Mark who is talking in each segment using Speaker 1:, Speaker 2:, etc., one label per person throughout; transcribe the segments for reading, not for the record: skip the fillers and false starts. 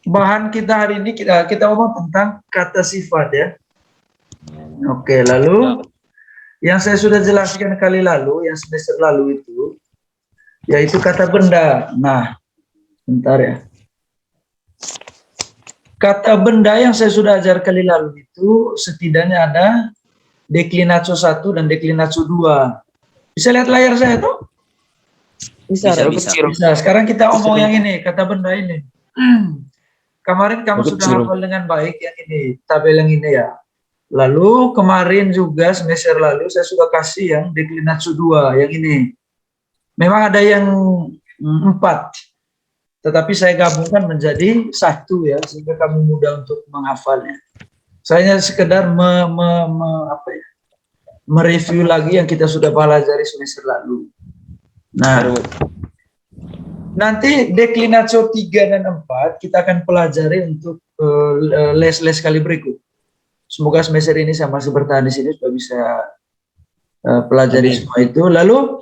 Speaker 1: bahan kita hari ini kita ngomong tentang kata sifat ya. Oke, lalu yang saya sudah jelaskan kali lalu, yang semester lalu itu, yaitu kata benda. Nah, bentar ya. Kata benda yang saya sudah ajar kali lalu itu setidaknya ada deklinatio 1 dan deklinatio 2. Bisa lihat layar saya tuh?
Speaker 2: Bisa.
Speaker 1: Bisa. Sekarang kita omong yang ini, kata benda ini. Kemarin kamu sudah hafal dengan baik yang ini, tabel yang ini ya. Lalu kemarin juga semester lalu saya sudah kasih yang deklinatio 2 yang ini. Memang ada yang 4, tetapi saya gabungkan menjadi 1 ya, sehingga kamu mudah untuk menghafalnya. Saya sekedar mereview lagi yang kita sudah pelajari semester lalu. Nah, nanti deklinatio 3 dan 4 kita akan pelajari untuk les-les kali berikut. Semoga semester ini saya masih bertahan di sini supaya bisa pelajari semua itu. Lalu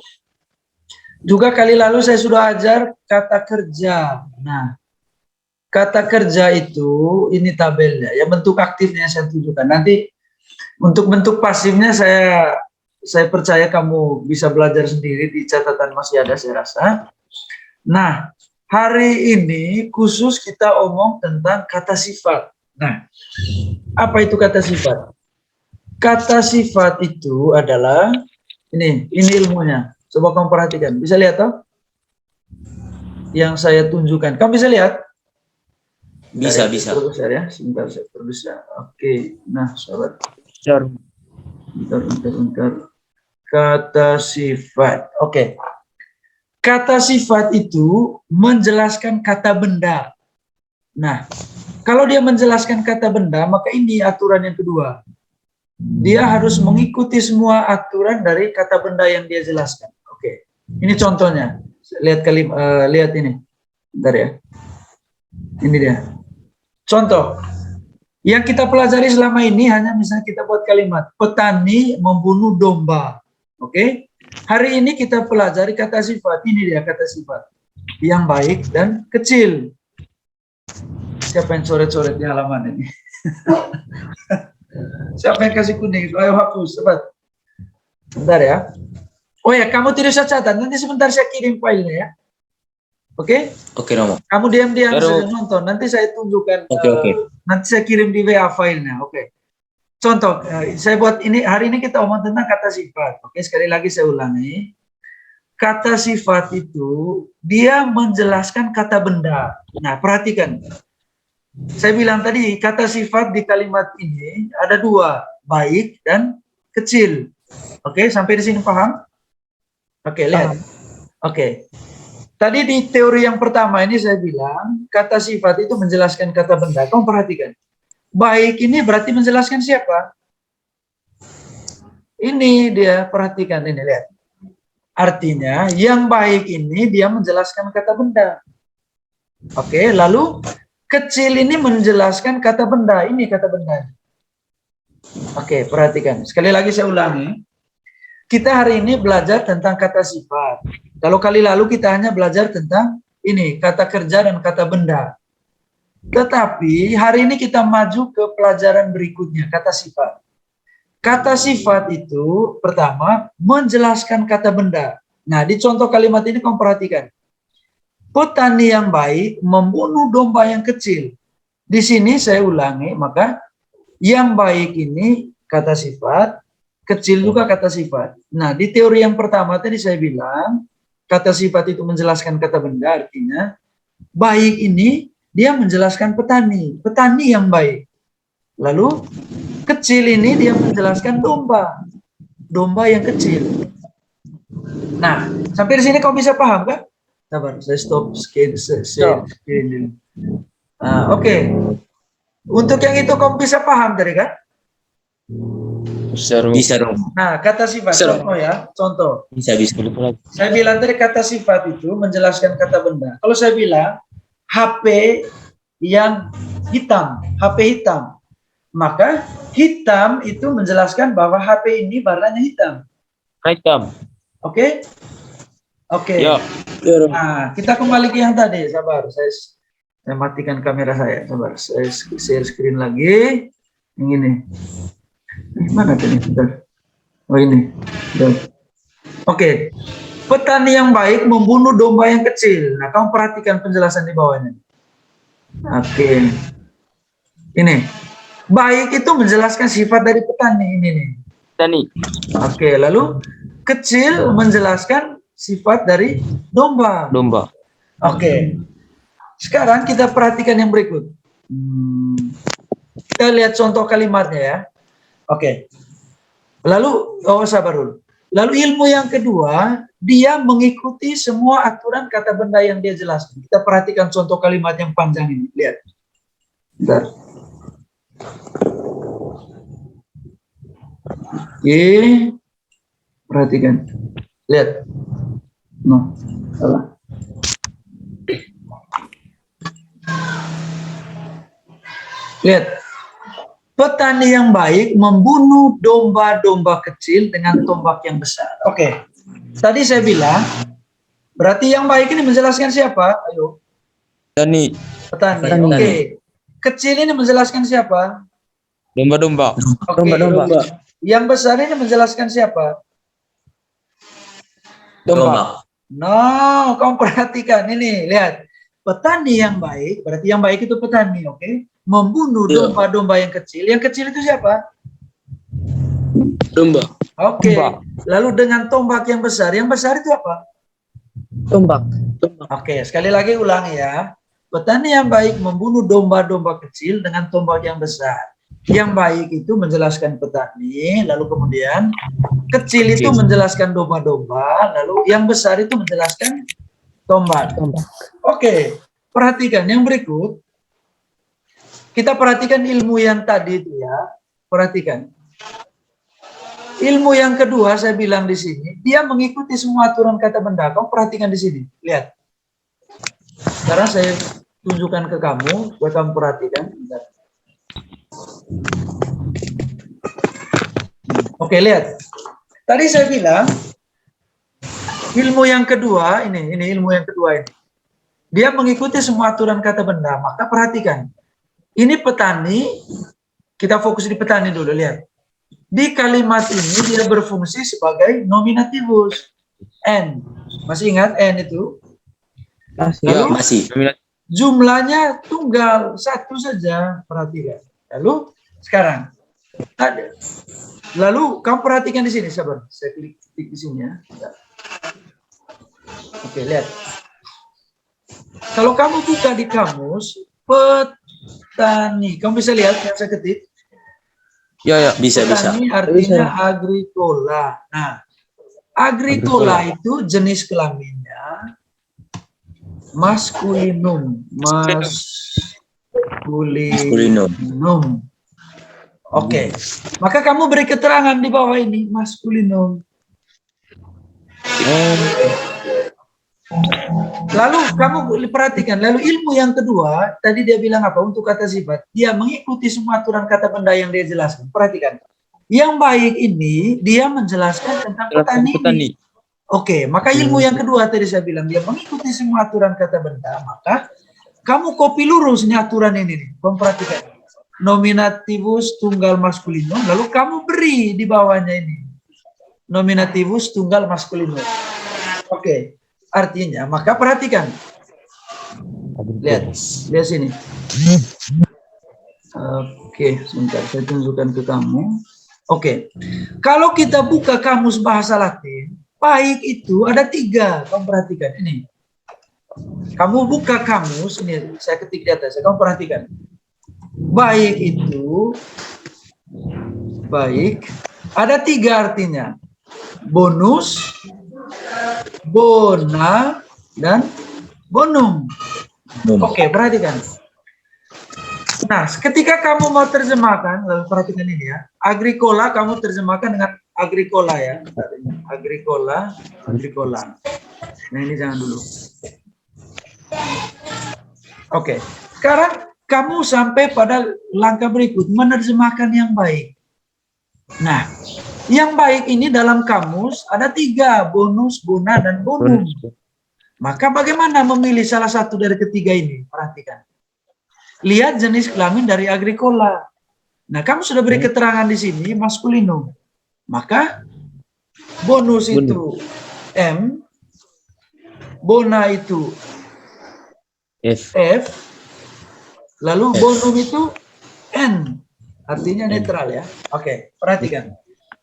Speaker 1: juga kali lalu saya sudah ajar kata kerja. Nah, kata kerja itu ini tabelnya, ya bentuk aktifnya saya tunjukkan. Nanti untuk bentuk pasifnya saya percaya kamu bisa belajar sendiri, di catatan masih ada saya rasa. Nah, hari ini khusus kita omong tentang kata sifat. Nah, apa itu kata sifat? Kata sifat itu adalah ini ilmunya. Coba kamu perhatikan. Bisa lihat toh? Yang saya tunjukkan. Kamu bisa lihat?
Speaker 3: Bisa.
Speaker 1: Produser ya, sebentar saya produser. Oke. Nah, sahabat. Bentar. Kata sifat. Oke. Kata sifat itu menjelaskan kata benda. Nah, kalau dia menjelaskan kata benda, maka ini aturan yang kedua. Dia harus mengikuti semua aturan dari kata benda yang dia jelaskan. Oke. Ini contohnya. Lihat ini. Bentar ya. Ini dia. Contoh. Yang kita pelajari selama ini hanya misalnya kita buat kalimat petani membunuh domba. Oke? Hari ini kita pelajari kata sifat. Ini dia kata sifat. Yang baik dan kecil. Siapa yang coret-coret di halaman ini? Siapa yang kasih kuning? Ayo hapus, cepat. Bentar ya. Oh ya, kamu tidak usah catat. Nanti sebentar saya kirim filenya ya. Oke?
Speaker 3: Oke, Romo.
Speaker 1: Kamu diam-diam saja nonton. Nanti saya tunjukkan.
Speaker 3: Oke.
Speaker 1: Nanti saya kirim di WA filenya. Oke. Contoh, saya buat ini, hari ini kita omong tentang kata sifat. Oke, sekali lagi saya ulangi. Kata sifat itu, dia menjelaskan kata benda. Nah, perhatikan. Saya bilang tadi, kata sifat di kalimat ini ada 2, baik dan kecil. Oke, sampai di sini paham? Oke, lihat. Oke. Tadi di teori yang pertama ini saya bilang, kata sifat itu menjelaskan kata benda. Kamu perhatikan. Baik ini berarti menjelaskan siapa? Ini dia, perhatikan ini, lihat. Artinya, yang baik ini dia menjelaskan kata benda. Oke, lalu kecil ini menjelaskan kata benda. Ini kata benda. Oke, perhatikan. Sekali lagi saya ulangi. Kita hari ini belajar tentang kata sifat. Kalau kali lalu kita hanya belajar tentang ini, kata kerja dan kata benda. Tetapi hari ini kita maju ke pelajaran berikutnya, kata sifat. Kata sifat itu pertama menjelaskan kata benda. Nah, di contoh kalimat ini kamu perhatikan. Petani yang baik membunuh domba yang kecil. Di sini saya ulangi, maka yang baik ini kata sifat, kecil juga kata sifat. Nah, di teori yang pertama tadi saya bilang, kata sifat itu menjelaskan kata benda, artinya baik ini dia menjelaskan petani yang baik. Lalu kecil ini dia menjelaskan domba yang kecil. Nah, sampai di sini kau bisa paham kan? Sabar, saya stop screen ini. Oke. Untuk yang itu kau bisa paham tadi kan?
Speaker 3: Bisa dong.
Speaker 1: Nah, kata sifat contoh ya, contoh.
Speaker 3: Bisa.
Speaker 1: Saya bilang tadi kata sifat itu menjelaskan kata benda. Kalau saya bilang HP yang hitam, HP hitam, maka hitam itu menjelaskan bahwa HP ini warnanya hitam.
Speaker 3: Hitam.
Speaker 1: Oke? Oke.
Speaker 3: Ya.
Speaker 1: Nah, kita kembali ke yang tadi, sabar. Saya Saya matikan kamera saya. Sabar, saya share screen lagi. Yang ini. Mana tadi? Oh ini. Oke. Petani yang baik membunuh domba yang kecil. Nah, kamu perhatikan penjelasan di bawahnya. Oke. Ini. Baik itu menjelaskan sifat dari petani. Ini nih.
Speaker 3: Petani.
Speaker 1: Oke, lalu kecil menjelaskan sifat dari domba.
Speaker 3: Domba.
Speaker 1: Oke. Sekarang kita perhatikan yang berikut. Kita lihat contoh kalimatnya ya. Oke. Lalu, sabar dulu. Lalu ilmu yang kedua, dia mengikuti semua aturan kata benda yang dia jelaskan. Kita perhatikan contoh kalimat yang panjang ini. Lihat. Bentar. Oke. Perhatikan. Lihat. No, salah. Lihat. Petani yang baik membunuh domba-domba kecil dengan tombak yang besar. Oke. Tadi saya bilang, berarti yang baik ini menjelaskan siapa? Ayo.
Speaker 3: Petani.
Speaker 1: Petani. Oke. Kecil ini menjelaskan siapa?
Speaker 3: Domba-domba.
Speaker 1: Oke.
Speaker 2: Domba-domba.
Speaker 1: Yang besar ini menjelaskan siapa?
Speaker 3: Domba.
Speaker 1: No, kamu perhatikan ini, lihat. Petani yang baik, berarti yang baik itu petani, oke? Membunuh domba-domba yang kecil. Yang kecil itu siapa?
Speaker 3: Domba.
Speaker 1: Oke.
Speaker 3: Tombak.
Speaker 1: Lalu dengan tombak yang besar itu apa?
Speaker 2: Tombak.
Speaker 1: Oke, sekali lagi ulangi ya. Petani yang baik membunuh domba-domba kecil dengan tombak yang besar. Yang baik itu menjelaskan petani, lalu kemudian kecil itu menjelaskan domba-domba, lalu yang besar itu menjelaskan tombak. Oke, perhatikan yang berikut. Kita perhatikan ilmu yang tadi itu ya. Perhatikan. Ilmu yang kedua saya bilang di sini, dia mengikuti semua aturan kata benda. Kamu perhatikan di sini. Lihat. Sekarang saya tunjukkan ke kamu, buat kamu perhatikan. Oke, lihat. Tadi saya bilang ilmu yang kedua ini ilmu yang kedua ini. Dia mengikuti semua aturan kata benda. Maka perhatikan. Ini petani, kita fokus di petani dulu, lihat. Di kalimat ini dia berfungsi sebagai nominativus. N. Masih ingat N itu?
Speaker 3: Ya, masih.
Speaker 1: Jumlahnya tunggal, satu saja, perhatikan. Lalu sekarang ada. Lalu kamu perhatikan di sini, sabar. Saya klik di sini ya. Oke, lihat. Kalau kamu buka di kamus petani, kamu bisa lihat yang saya ketik.
Speaker 3: Ya, bisa.
Speaker 1: Petani artinya agricola. Nah, agricola itu jenis kelaminnya maskulinum. Maskulinum. Oke. Maka kamu beri keterangan di bawah ini maskulinum. Lalu kamu perhatikan, lalu ilmu yang kedua, tadi dia bilang apa? Untuk kata sifat, dia mengikuti semua aturan kata benda yang dia jelaskan. Perhatikan. Yang baik ini, dia menjelaskan tentang petani ini. Oke, maka ilmu yang kedua tadi saya bilang, dia mengikuti semua aturan kata benda, maka kamu copy lurus ini aturan ini nih. Kamu perhatikan. Nominativus tunggal maskulinum, lalu kamu beri di bawahnya ini. Nominativus tunggal maskulinum. Oke. Artinya, maka perhatikan. Lihat sini. Oke, sebentar saya tunjukkan ke kamu. Oke, kalau kita buka kamus bahasa Latin, baik itu ada 3. Kamu perhatikan ini. Kamu buka kamus, ini saya ketik di atas. Kamu perhatikan. Baik itu, baik ada 3 artinya. Bonus, bona, dan bonum. Oke, perhatikan. Nah, ketika kamu mau terjemahkan, lalu perhatikan ini ya. Agricola kamu terjemahkan dengan agricola ya. Agricola. Nah, ini jangan dulu. Oke. Sekarang kamu sampai pada langkah berikut, menerjemahkan yang baik. Nah, yang baik ini dalam kamus ada 3, bonus, bona, dan bonum. Maka bagaimana memilih salah satu dari ketiga ini? Perhatikan. Lihat jenis kelamin dari Agricola. Nah, kamu sudah beri keterangan di sini maskulinum. Maka bonus itu M, bona itu F, lalu bonum itu N. Artinya netral ya. Oke, perhatikan.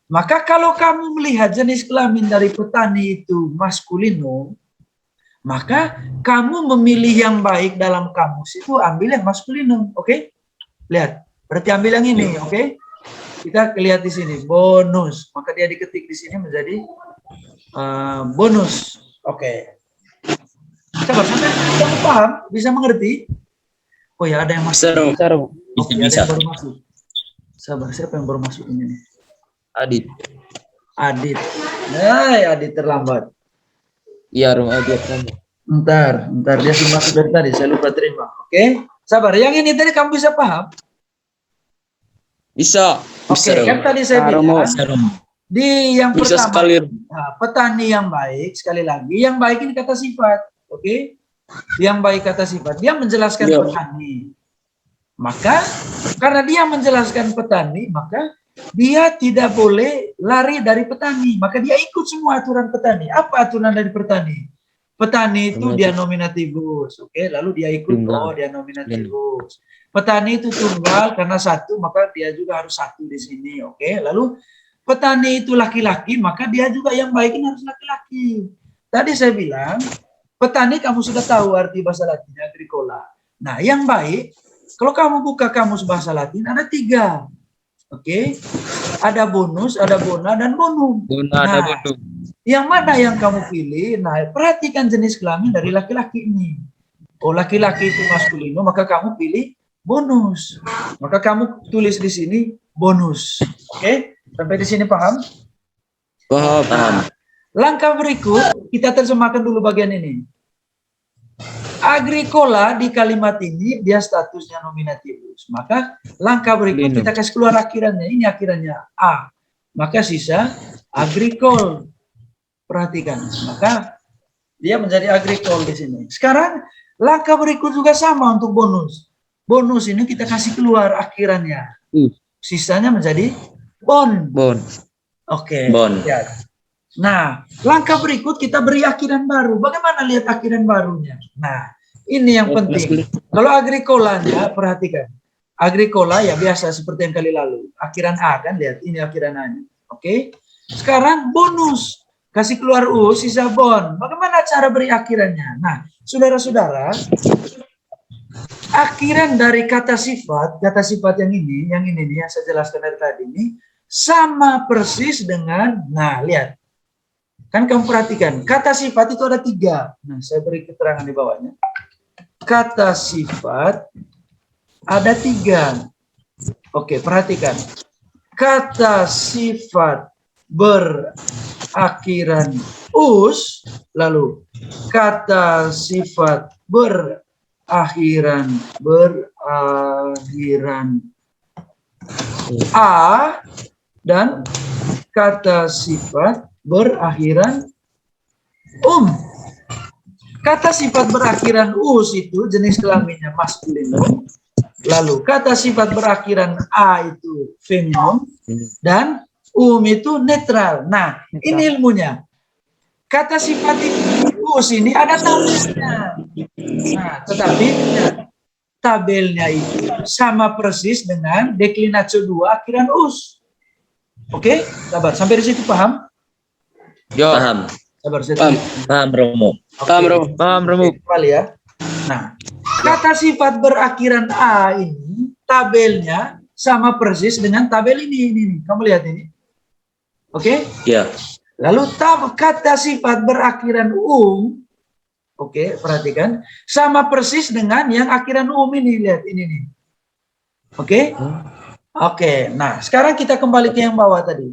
Speaker 1: Maka kalau kamu melihat jenis kelamin dari petani itu maskulinum, maka kamu memilih yang baik dalam kamus itu ambil yang maskulinum, oke? Lihat, berarti ambil yang ini, oke? Kita lihat di sini bonus, maka dia diketik di sini menjadi bonus, oke? Sabar, sampai kamu paham, bisa mengerti? Oh ya, ada yang masuk. Oke, ada yang baru masuk. Sabar, siapa yang baru masuk ini?
Speaker 3: Adit.
Speaker 1: Hai, Adit terlambat.
Speaker 3: Iya, rumah Adit.
Speaker 1: Bentar, dia sudah masuk dari tadi, saya lupa terima. Oke, sabar. Yang ini tadi kamu bisa paham?
Speaker 3: Bisa.
Speaker 1: Oke, kan tadi saya bilang di yang
Speaker 3: bisa
Speaker 1: pertama,
Speaker 3: sekali.
Speaker 1: nah, petani yang baik, sekali lagi, yang baik ini kata sifat. Oke, yang baik kata sifat. Dia menjelaskan petani. Maka karena dia menjelaskan petani, maka dia tidak boleh lari dari petani. Maka dia ikut semua aturan petani. Apa aturan dari petani? Petani itu dia nominativus, oke? Lalu dia ikut dia nominativus. Petani itu tunggal karena satu, maka dia juga harus satu di sini, oke? Lalu petani itu laki-laki, maka dia juga yang baik ini harus laki-laki. Tadi saya bilang, petani kamu sudah tahu arti bahasa Latinnya Agricola. Nah, yang baik, kalau kamu buka kamus bahasa Latin ada 3. Oke, ada bonus, ada bona, dan bonum.
Speaker 3: Ada bonum.
Speaker 1: Yang mana yang kamu pilih? Nah, perhatikan jenis kelamin dari laki-laki ini. Oh, laki-laki itu maskulino, maka kamu pilih bonus. Maka kamu tulis di sini bonus. Oke, sampai di sini paham?
Speaker 3: Paham.
Speaker 1: Langkah berikut, kita terjemahkan dulu bagian ini. Agricola di kalimat ini dia statusnya nominativus. Maka langkah berikut kita kasih keluar akhirannya. Ini akhirannya A. Maka sisa agricole. Perhatikan. Maka dia menjadi agricole di sini. Sekarang langkah berikut juga sama untuk bonus. Bonus ini kita kasih keluar akhirannya. Sisanya menjadi bon. Oke. Ya. Nah, langkah berikut kita beri akhiran baru. Bagaimana lihat akhiran barunya? Nah, ini yang penting. Kalau agricolanya, perhatikan. Agricola ya biasa seperti yang kali lalu. Akhiran A kan, lihat. Ini akhiran A-nya. Oke. Sekarang bonus. Kasih keluar U, sisa bon. Bagaimana cara beri akhirannya? Nah, saudara-saudara, akhiran dari kata sifat yang ini nih, yang saya jelaskan dari tadi ini, sama persis dengan, nah lihat. Kan kamu perhatikan, kata sifat itu ada 3. Nah, saya beri keterangan di bawahnya. Kata sifat ada 3. Oke, perhatikan. Kata sifat berakhiran us, lalu kata sifat berakhiran a, dan kata sifat berakhiran Kata sifat berakhiran us itu jenis kelaminnya maskulinum. Lalu kata sifat berakhiran a itu femininum dan itu netral. Nah, ini ilmunya. Kata sifat us ini ada tabelnya. Nah, tetapi tabelnya itu sama persis dengan deklinatio 2 akhiran us. Oke, sabar. Sampai di situ paham?
Speaker 3: Paham.
Speaker 1: Sabar, saya
Speaker 3: paham Romo. Paham Romo.
Speaker 1: Kembali ya. Nah, kata sifat berakhiran a ini tabelnya sama persis dengan tabel ini. Kamu lihat ini. Oke?
Speaker 3: Ya.
Speaker 1: Lalu kata sifat berakhiran oke, perhatikan, sama persis dengan yang akhiran ini, lihat ini nih. Oke? Oke, nah sekarang kita kembali ke yang bawah tadi.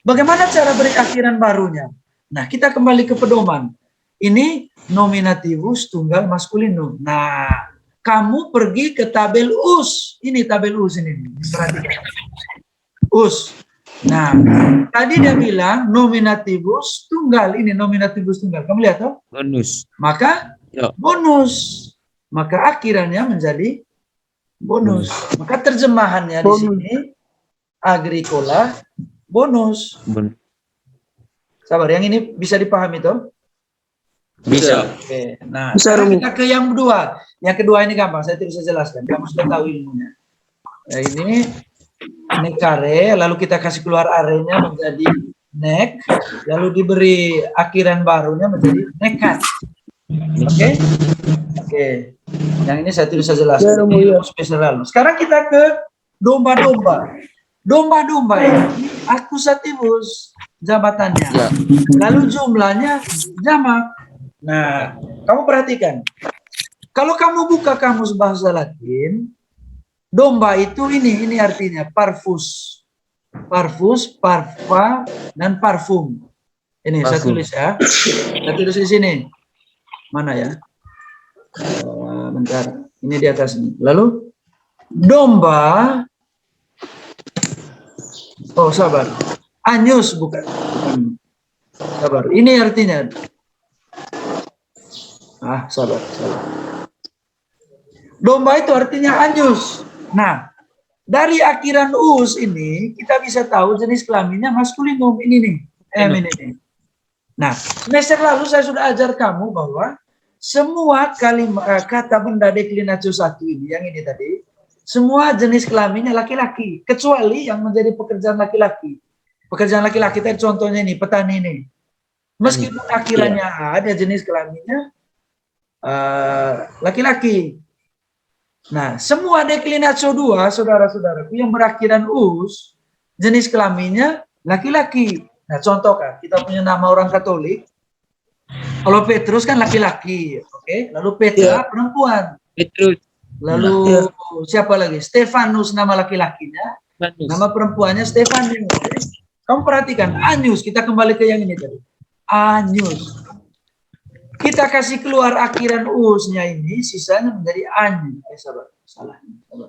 Speaker 1: Bagaimana cara beri akhiran barunya? Nah, kita kembali ke pedoman. Ini nominativus tunggal maskulinum. Nah, kamu pergi ke tabel us. Ini tabel us ini. Perhatikan. Us. Nah, tadi dia bilang nominativus tunggal. Ini nominativus tunggal. Kamu lihat toh?
Speaker 3: Bonus.
Speaker 1: Maka bonus. Maka akhirannya menjadi bonus. Maka terjemahannya di
Speaker 2: Bonus.
Speaker 1: sini agricola bonus. Sabar, yang ini bisa dipahami toh?
Speaker 3: Bisa.
Speaker 1: Oke. Nah,
Speaker 2: Bisa,
Speaker 1: sekarang
Speaker 2: Romo.
Speaker 1: kita ke yang kedua. Yang kedua ini gampang, saya tidak bisa jelaskan. Kamu sudah tahu ilmunya. Nah, ini kare, lalu kita kasih keluar arenya menjadi nek, lalu diberi akhiran barunya menjadi nekat. Oke? Oke. Yang ini saya tidak bisa jelaskan.
Speaker 2: Ya, Romo,
Speaker 1: Ini
Speaker 2: ya.
Speaker 1: ilmu spesial. Sekarang kita ke domba-domba. Domba-domba ini akusativus jabatannya.
Speaker 3: Ya.
Speaker 1: Lalu jumlahnya jamak. Nah, kamu perhatikan. Kalau kamu buka kamus bahasa Latin, domba itu ini artinya parvus. Parvus, parva, dan parfum. Ini saya
Speaker 3: Parfum.
Speaker 1: tulis ya. Saya tulis di sini. Mana ya? Bentar. Ini di atas ini. Lalu domba. Oh, sabar. Anyus bukan. Sabar. Ini artinya. Sabar. Domba itu artinya anyus. Nah, dari akhiran us ini kita bisa tahu jenis kelaminnya maskulinum. Ini nih. Ini. Nah, semester lalu saya sudah ajar kamu bahwa semua kalimat kata benda deklinatio 1 ini, yang ini tadi, semua jenis kelaminnya laki-laki, kecuali yang menjadi pekerjaan laki-laki. Pekerjaan laki-laki tadi contohnya ini, petani ini. Meskipun akhirannya ada jenis kelaminnya laki-laki. Nah, semua deklinatio 2, saudara-saudaraku, yang berakhiran us, jenis kelaminnya laki-laki. Nah, contoh kan, kita punya nama orang Katolik. Kalau Petrus kan laki-laki, oke? Lalu Petra perempuan.
Speaker 3: Petrus.
Speaker 1: Lalu siapa lagi? Stefanus nama laki-lakinya, nama perempuannya Stefanus. Kamu perhatikan, anyus. Kita kembali ke yang ini tadi. Anyus. Kita kasih keluar akhiran usnya ini, sisanya menjadi anyus. Sabar. Salah.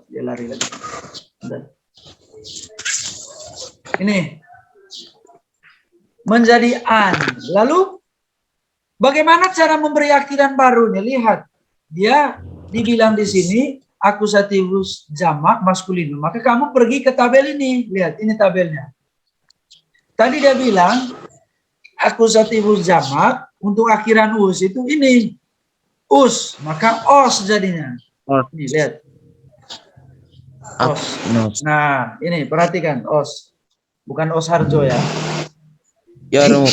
Speaker 1: Dia lari lagi. Ini. Menjadi anyus. Lalu, bagaimana cara memberi akhiran barunya? Lihat. Dia dibilang di sini akusativus jamak maskulinum. Maka kamu pergi ke tabel ini. Lihat, ini tabelnya. Tadi dia bilang akusativus jamak untuk akhiran us itu ini. Us, maka os jadinya. Ini lihat. Os. Nah, ini perhatikan os. Bukan os harjo ya.
Speaker 3: Ya, Romo.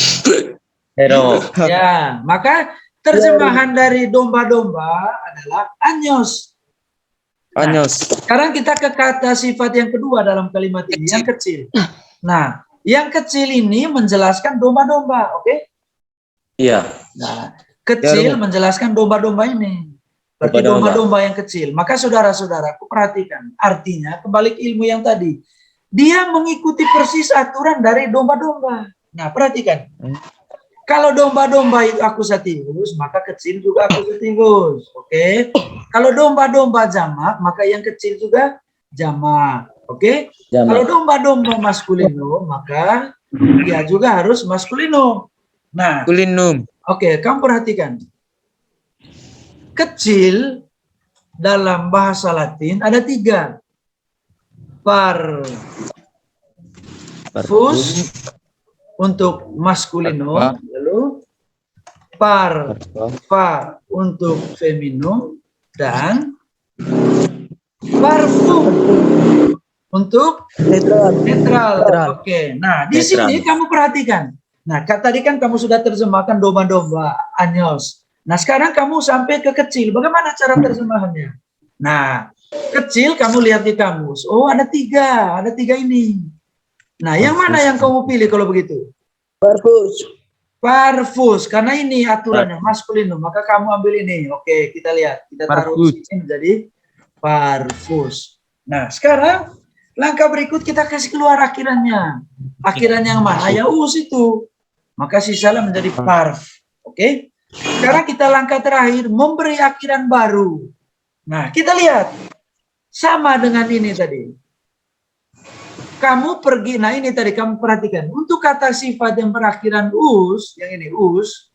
Speaker 1: Ya, maka terjemahan dari domba-domba adalah anyos.
Speaker 3: Anyos.
Speaker 1: Sekarang kita ke kata sifat yang kedua dalam kalimat ini, yang kecil. Nah, yang kecil ini menjelaskan domba-domba, oke?
Speaker 3: Iya.
Speaker 1: Nah, kecil menjelaskan domba-domba ini. Berarti domba-domba yang kecil. Maka saudara-saudaraku perhatikan, artinya kembali ke ilmu yang tadi. Dia mengikuti persis aturan dari domba-domba. Nah, perhatikan. Kalau domba-domba itu akusativus, maka kecil juga akusativus. Oke? Kalau domba-domba jamak, maka yang kecil juga jamak. Oke? Kalau domba-domba maskulinum, maka dia juga harus maskulinum. Nah, oke, kamu perhatikan. Kecil dalam bahasa Latin ada 3. Parvus untuk maskulinum, lalu parva untuk feminum, dan parfum untuk netral. Oke. Nah, di sini kamu perhatikan. Nah, tadi kan kamu sudah terjemahkan domba-domba, anyos. Nah, sekarang kamu sampai ke kecil. Bagaimana cara terjemahannya? Nah, kecil kamu lihat di kamus. Oh, ada 3 ini. Nah, yang mana yang kamu pilih kalau begitu? Parvus, karena ini aturannya maskulinum, maka kamu ambil ini. Oke, kita lihat. Kita taruh di sini menjadi parvus. Nah, sekarang langkah berikut kita kasih keluar akhirannya. Akhiran yang mana? Ya us itu. Maka sisanya menjadi parv. Oke. Sekarang kita langkah terakhir, memberi akhiran baru. Nah, kita lihat. Sama dengan ini tadi. Kamu pergi, nah ini tadi kamu perhatikan. Untuk kata sifat yang berakhiran us, yang ini us,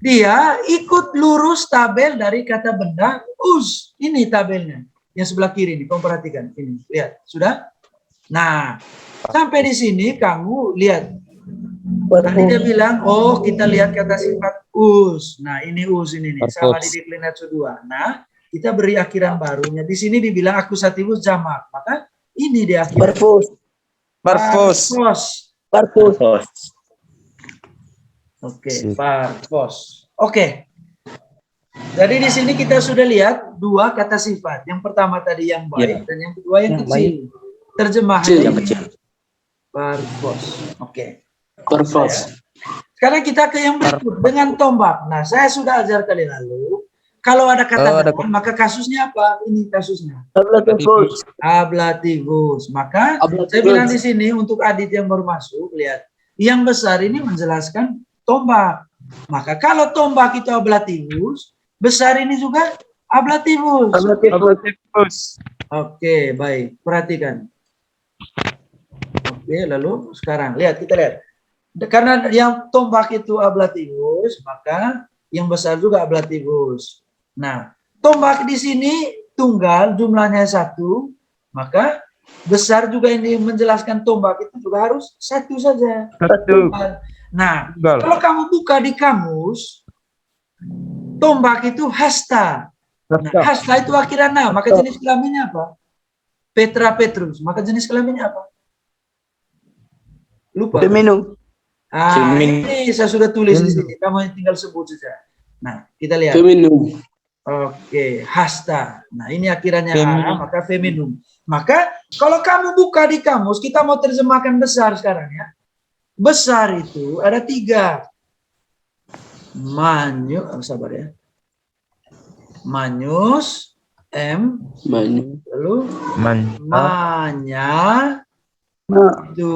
Speaker 1: dia ikut lurus tabel dari kata benda us. Ini tabelnya. yang sebelah kiri nih, kamu perhatikan. Ini, lihat, sudah? Nah, sampai di sini kamu lihat. Tadi dia bilang, oh kita lihat kata sifat us. Nah, ini us ini nih, sama di deklinasi 2. Nah, kita beri akhiran barunya. Di sini dibilang akusativus jamak. Maka ini dia akhiran.
Speaker 2: Parvus.
Speaker 3: Parvus.
Speaker 2: Parvus.
Speaker 1: Oke, parvus. Oke. Jadi di sini kita sudah lihat 2 kata sifat. Yang pertama tadi yang baik dan yang kedua yang kecil. Terjemahannya
Speaker 3: Yang kecil.
Speaker 1: parvus. Oke.
Speaker 2: Parvus.
Speaker 1: Sekarang kita ke yang berikut dengan tombak. Nah, saya sudah ajar kali lalu. Kalau ada kata dengan, maka kasusnya apa? Ini kasusnya.
Speaker 2: Ablativus.
Speaker 1: Ablativus. Maka saya bilang di sini untuk Adit yang baru masuk, lihat. Yang besar ini menjelaskan tombak. Maka kalau tombak itu ablativus, besar ini juga ablativus.
Speaker 2: Ablativus.
Speaker 1: Oke, baik. Perhatikan. Oke, lalu sekarang lihat, kita lihat. Karena yang tombak itu ablativus, maka yang besar juga ablativus. Nah, tombak di sini tunggal, jumlahnya 1, maka besar juga ini menjelaskan tombak itu juga harus 1 saja. Tunggal. Nah, kalau kamu buka di kamus, tombak itu hasta. Nah, hasta itu akhiran na, maka jenis kelaminnya apa? Petra Petrus, maka jenis kelaminnya apa? Lupa.
Speaker 2: Feminum.
Speaker 1: Ini saya sudah tulis di sini. Kamu tinggal sebut saja. Nah, kita lihat.
Speaker 2: Feminum.
Speaker 1: Oke, hasta. Nah, ini akhirannya A, maka feminum. Maka kalau kamu buka di kamus, kita mau terjemahkan besar sekarang ya. Besar itu ada 3. Sabar ya. Manyus, lalu manya, itu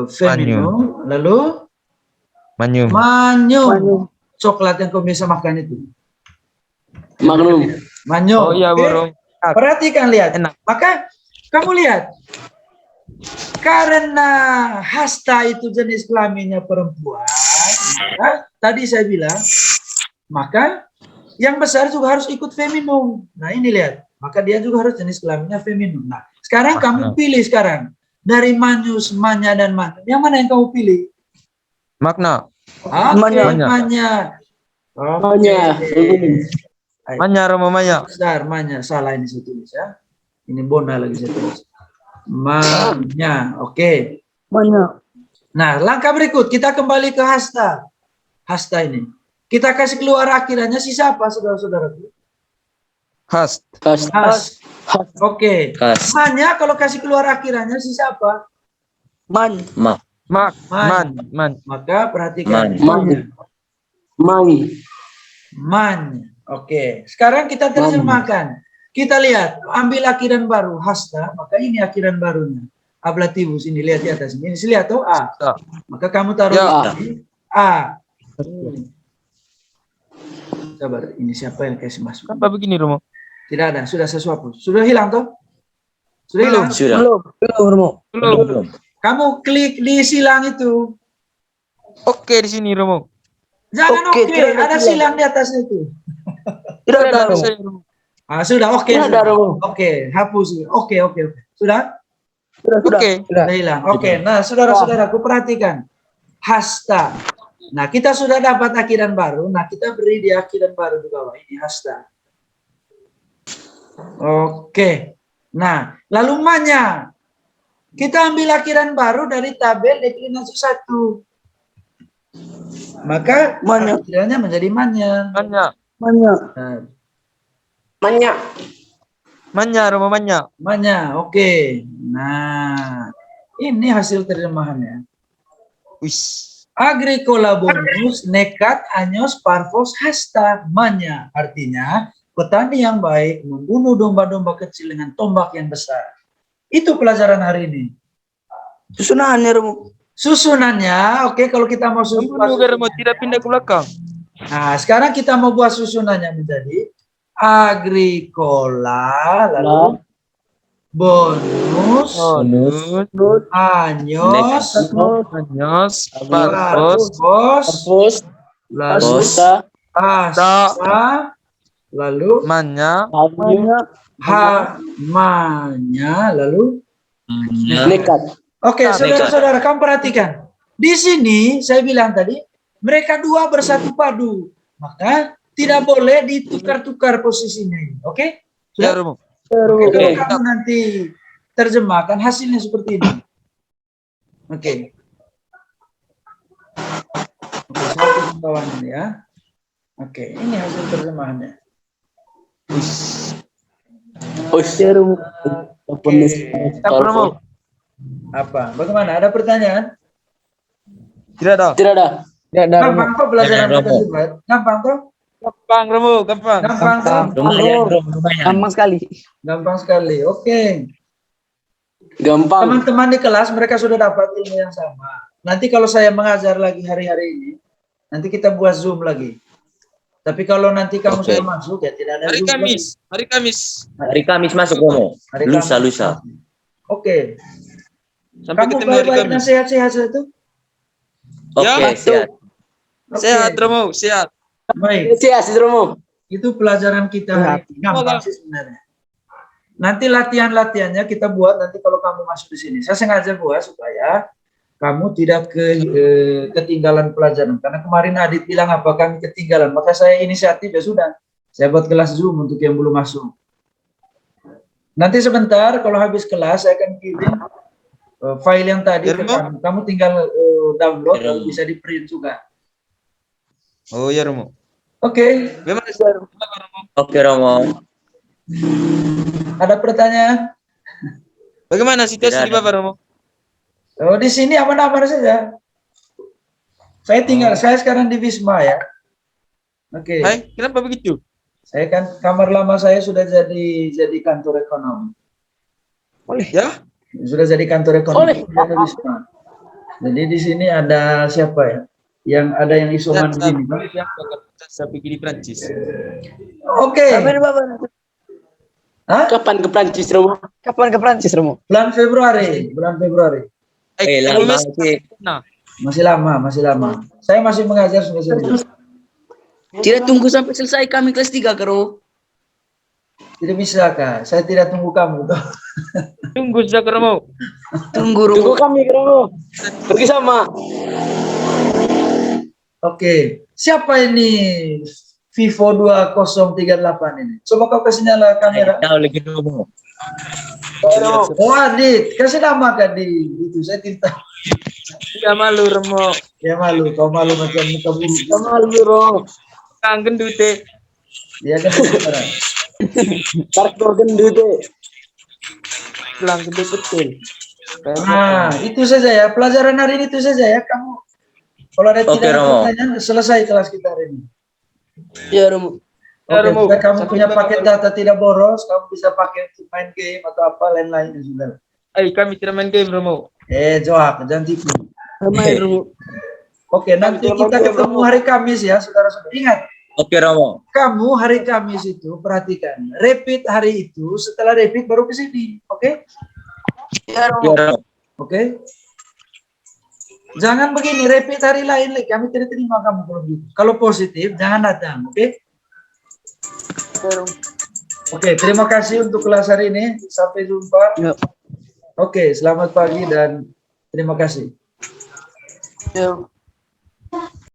Speaker 1: feminum, lalu manyum. Coklat yang kau bisa makan itu.
Speaker 2: Magnum.
Speaker 1: Manyum.
Speaker 3: Oh iya, burung.
Speaker 1: Perhatikan, lihat.
Speaker 3: Enak.
Speaker 1: Maka kamu lihat. Karena hasta itu jenis kelaminnya perempuan, maka tadi saya bilang, maka yang besar juga harus ikut feminum. Nah, ini lihat. Maka dia juga harus jenis kelaminnya feminum. Nah, sekarang kamu pilih sekarang. Dari manyus, manya, dan manyum. Yang mana yang kamu pilih?
Speaker 3: Makna.
Speaker 1: Manya.
Speaker 3: Manya, Romo Manya.
Speaker 1: Besar, manya. Salah ini saya tulis ya. Ini bona lagi saya tulis. Manya, oke.
Speaker 2: Manya.
Speaker 1: Nah, langkah berikut kita kembali ke hasta. Hasta ini. Kita kasih keluar akhirannya si siapa, saudara-saudaraku?
Speaker 3: Hast.
Speaker 1: Has. Oke.
Speaker 3: Has.
Speaker 1: Manya kalau kasih keluar akhirannya si siapa?
Speaker 2: Man.
Speaker 1: Maka perhatikan. Man. Oke. Sekarang kita terjemahkan. Kita lihat, ambil akhiran baru hasta, maka ini akhiran barunya. Ablativus ini lihat di atas ini. Lihat tuh A. Maka kamu taruh di A. Sabar, ini siapa yang kasih masuk?
Speaker 3: Apa begini, Romo?
Speaker 1: Tidak ada, sudah saya hapus. Sudah hilang toh? Sudah hilang?
Speaker 3: Sudah.
Speaker 2: Belum.
Speaker 1: Kamu klik di silang itu.
Speaker 3: Oke di sini, Romo.
Speaker 1: Jangan oke, ada silang di atas itu.
Speaker 2: Tidak ada.
Speaker 1: Sudah oke.
Speaker 2: Tidak ada.
Speaker 1: Oke, hapus. Oke. Sudah?
Speaker 3: Oke.
Speaker 1: Sudah hilang. Oke. Nah, saudara-saudaraku perhatikan. Hasta. Nah, kita sudah dapat akhiran baru. Nah, kita beri di akhiran baru di bawah ini hasta. Oke. Nah, lalu manya. Kita ambil akhiran baru dari tabel deklinasi 1. Maka akhirannya menjadi manya.
Speaker 3: Manya, Romo Manya.
Speaker 1: Manya, oke. Nah, ini hasil terjemahannya.
Speaker 3: Wis.
Speaker 1: Agricola bonus, nekat, anyos, parvos, hasta, manya. Artinya, petani yang baik membunuh domba-domba kecil dengan tombak yang besar. Itu pelajaran hari ini. Susunannya, oke, kalau kita mau susun.
Speaker 3: Romo tidak pindah ke belakang.
Speaker 1: Nah, sekarang kita mau buat susunannya menjadi Agricola, lalu bonus, anyos, parvos, lalu hasta, lalu
Speaker 3: Manya.
Speaker 1: hamanya, lalu
Speaker 2: Nekat.
Speaker 1: oke,
Speaker 3: Nekat.
Speaker 1: saudara-saudara, kamu perhatikan. Di sini saya bilang tadi, mereka dua bersatu padu. Maka tidak boleh ditukar-tukar posisinya ini. Oke?
Speaker 3: Ya,
Speaker 1: Sudah?
Speaker 3: Romo.
Speaker 1: Kalau
Speaker 2: Oke.
Speaker 1: kamu nanti terjemahkan hasilnya seperti ini. Oke. Oke, saya tulis bawah ini ya. Oke, ini hasil terjemahannya.
Speaker 2: Ya, Romo.
Speaker 3: Siap, Romo.
Speaker 1: Apa? Bagaimana? Ada pertanyaan?
Speaker 3: Tidak ada.
Speaker 2: Tidak ada. Tidak ada, Romo.
Speaker 1: Gampang kok pelajaran kita Zubat? Gampang kok?
Speaker 3: Gampang, Romo. Gampang.
Speaker 1: Gampang kok?
Speaker 2: Gampang sekali.
Speaker 1: Gampang sekali. Oke.
Speaker 2: Gampang.
Speaker 1: Teman-teman di kelas mereka sudah dapat ilmu yang sama. Nanti kalau saya mengajar lagi hari-hari ini, nanti kita buat Zoom lagi. Tapi kalau nanti kamu saya masuk ya tidak ada
Speaker 3: Hari
Speaker 1: Zoom
Speaker 3: Kamis.
Speaker 1: lagi.
Speaker 3: Hari Kamis.
Speaker 4: Hari Kamis masuk Romo.
Speaker 1: Hari
Speaker 4: Lusa,
Speaker 1: Kamis.
Speaker 4: lusa.
Speaker 1: Oke.
Speaker 3: Sampai
Speaker 1: Kamu
Speaker 3: ketemu hari
Speaker 1: baik-baik dan
Speaker 3: Kamis.
Speaker 1: sehat-sehat saja.
Speaker 4: Oke,
Speaker 3: Ya,
Speaker 4: siap.
Speaker 1: Oke.
Speaker 3: Sehat, Romo. Sehat.
Speaker 1: Baik.
Speaker 2: Siap, Romo.
Speaker 1: Itu pelajaran kita hari ini. Gampang sih sebenarnya. Nanti latihan-latihannya kita buat nanti kalau kamu masuk di sini. Saya sengaja buat supaya kamu tidak ketinggalan pelajaran. Karena kemarin Adit bilang apa kami ketinggalan. Maka saya inisiatif ya sudah. Saya buat kelas Zoom untuk yang belum masuk. Nanti sebentar kalau habis kelas saya akan kirim file yang tadi ke kamu. Kamu tinggal download lalu bisa di print juga.
Speaker 3: Oh ya, Romo.
Speaker 1: Oke.
Speaker 3: Bagaimana, Romo?
Speaker 4: Oke, Romo.
Speaker 1: Ada pertanyaan?
Speaker 3: Bagaimana situasi
Speaker 4: Tidak
Speaker 3: di
Speaker 4: ada.
Speaker 3: Bapak, Romo?
Speaker 1: Oh, di sini aman-aman saja. Saya tinggal, saya sekarang di Wisma ya. Oke.
Speaker 3: Hai, kenapa begitu?
Speaker 1: Saya kan kamar lama saya sudah jadi kantor ekonomi.
Speaker 3: Ya?
Speaker 1: Sudah jadi kantor ekonomi. Sudah di Wisma. Jadi di sini ada siapa ya? Yang ada yang isoman di sini, Pak.
Speaker 3: Saya pergi di Prancis.
Speaker 1: Oke. Hah?
Speaker 2: Kapan ke Prancis, Romo? Kapan ke Prancis, Romo?
Speaker 1: Bulan Februari.
Speaker 4: Lama sih.
Speaker 3: Nah,
Speaker 1: Masih lama. Saya masih mengajar sampai sini.
Speaker 2: Tidak tunggu sampai selesai kami kelas 3, Romo.
Speaker 1: Tidak bisa, Kak. Saya tidak tunggu kamu.
Speaker 3: tunggu saja, Romo.
Speaker 2: Tunggu kami, Romo. Pergi sama.
Speaker 1: Oke. Siapa ini Vivo 2038 ini? Coba kau kasih nyala kamera.
Speaker 4: Jauh lagi Romo.
Speaker 1: Oh, Adit. Kasih nama Kak di itu. Saya tidak.
Speaker 3: Tidak malu, Romo.
Speaker 1: Ya malu. Kau malu macam muka buruk.
Speaker 2: Malu, Romo.
Speaker 3: Kang gendut deh.
Speaker 1: Dia kan sekarang.
Speaker 2: Karakter gendut.
Speaker 3: Bilang gendut betul.
Speaker 1: Nah, itu saja ya. Pelajaran hari ini itu saja ya. Kamu kalau ada
Speaker 4: Oke,
Speaker 1: tidak ada
Speaker 4: Romo.
Speaker 1: pertanyaan, selesai kelas kita hari ini.
Speaker 2: Ya, Romo.
Speaker 1: Oke,
Speaker 3: Romo.
Speaker 1: supaya kamu
Speaker 3: Sampai
Speaker 1: punya
Speaker 3: jumpa,
Speaker 1: paket
Speaker 3: Romo.
Speaker 1: data tidak boros, kamu bisa pakai untuk main game atau apa lain-lain ya sudah.
Speaker 3: Kami tidak main game, Romo.
Speaker 1: Joak, jangan tipu.
Speaker 2: Ramai, Romo.
Speaker 1: Oke, nanti kita ketemu hari Kamis ya, saudara-saudara. Ingat,
Speaker 4: Oke, Romo.
Speaker 1: kamu hari Kamis itu perhatikan, repeat hari itu, setelah repeat baru ke sini, oke?
Speaker 2: Ya,
Speaker 4: Ya,
Speaker 2: Romo.
Speaker 4: Romo.
Speaker 1: Oke? Jangan begini, repeat hari lain, kami tidak terima kamu kalau gitu. Kalau positif, jangan datang, oke? Oke, terima kasih untuk kelas hari ini. Sampai jumpa.
Speaker 2: Ya.
Speaker 1: Oke, selamat pagi dan terima kasih.
Speaker 2: Ya.